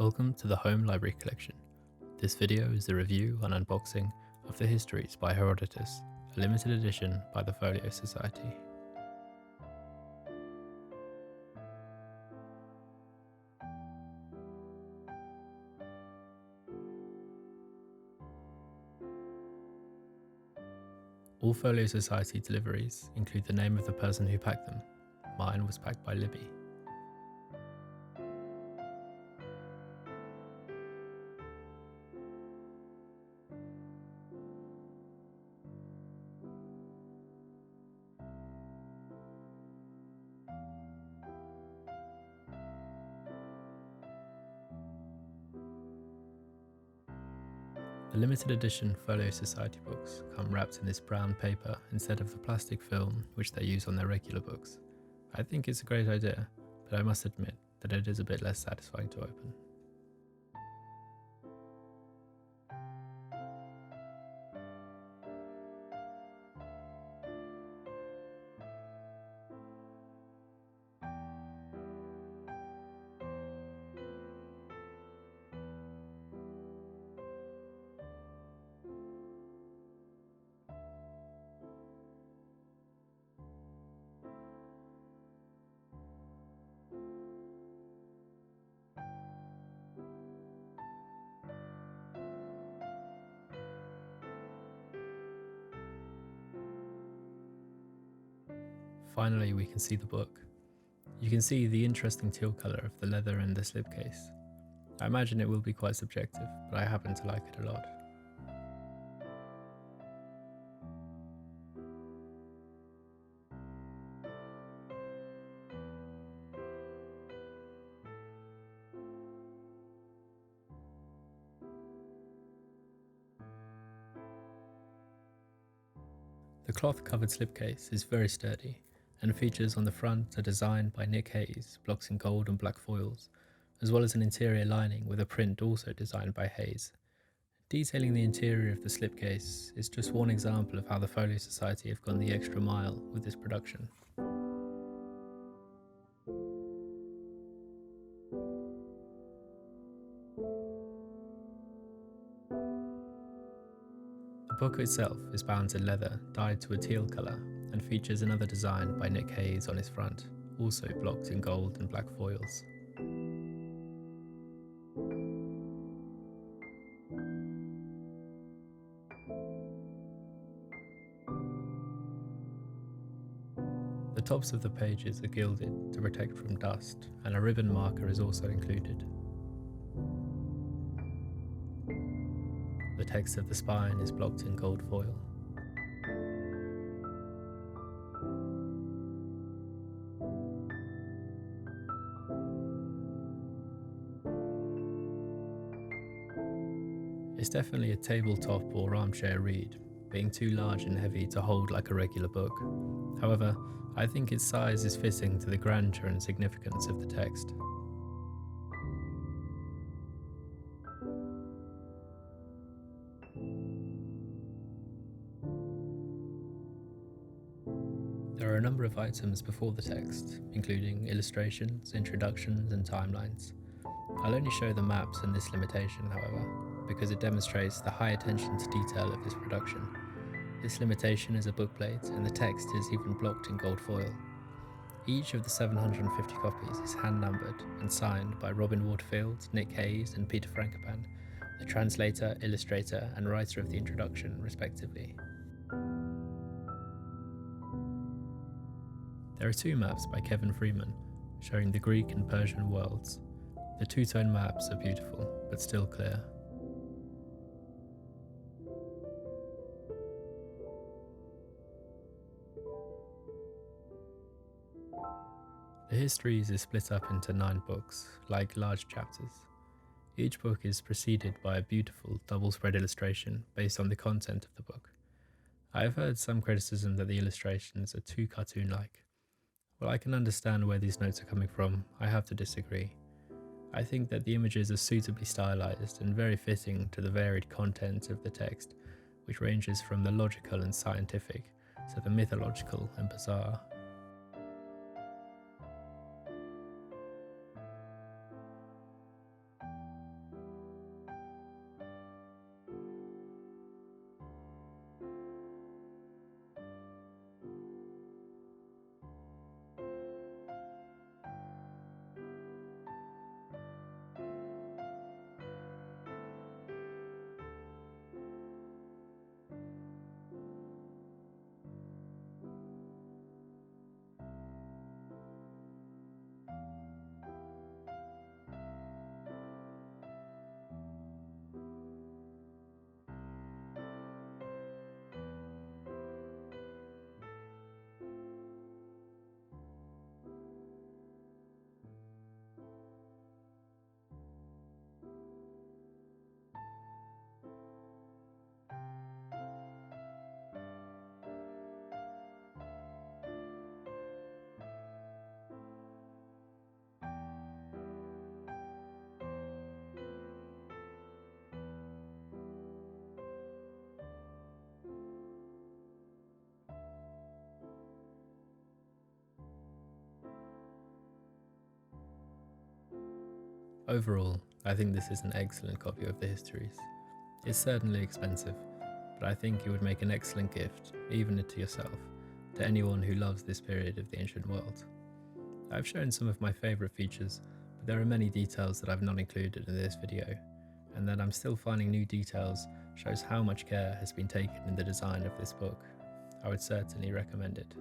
Welcome to the Home Library Collection. This video is a review and unboxing of the Histories by Herodotus, a limited edition by the Folio Society. All Folio Society deliveries include the name of the person who packed them. Mine was packed by Libby. The limited edition Folio Society books come wrapped in this brown paper instead of the plastic film which they use on their regular books. I think it's a great idea, but I must admit that it is a bit less satisfying to open. Finally, we can see the book. You can see the interesting teal colour of the leather and the slipcase. I imagine it will be quite subjective, but I happen to like it a lot. The cloth-covered slipcase is very sturdy, and features on the front a design by Nick Hayes, blocks in gold and black foils, as well as an interior lining with a print also designed by Hayes. Detailing the interior of the slipcase is just one example of how the Folio Society have gone the extra mile with this production. The book itself is bound in leather dyed to a teal colour and features another design by Nick Hayes on his front, also blocked in gold and black foils. The tops of the pages are gilded to protect from dust, and a ribbon marker is also included. The text of the spine is blocked in gold foil. It's definitely a tabletop or armchair read, being too large and heavy to hold like a regular book. However, I think its size is fitting to the grandeur and significance of the text. There are a number of items before the text, including illustrations, introductions, and timelines. I'll only show the maps in this limitation, however, because it demonstrates the high attention to detail of this production. This limitation is a bookplate, and the text is even blocked in gold foil. Each of the 750 copies is hand-numbered and signed by Robin Waterfield, Nick Hayes, and Peter Frankopan, the translator, illustrator, and writer of the introduction, respectively. There are two maps by Kevin Freeman, showing the Greek and Persian worlds. The two-tone maps are beautiful, but still clear. The Histories is split up into 9 books, like large chapters. Each book is preceded by a beautiful double-spread illustration based on the content of the book. I have heard some criticism that the illustrations are too cartoon-like. While I can understand where these notes are coming from, I have to disagree. I think that the images are suitably stylized and very fitting to the varied content of the text, which ranges from the logical and scientific to the mythological and bizarre. Overall, I think this is an excellent copy of the Histories. It's certainly expensive, but I think it would make an excellent gift, even to yourself, to anyone who loves this period of the ancient world. I've shown some of my favourite features, but there are many details that I've not included in this video, and that I'm still finding new details shows how much care has been taken in the design of this book. I would certainly recommend it.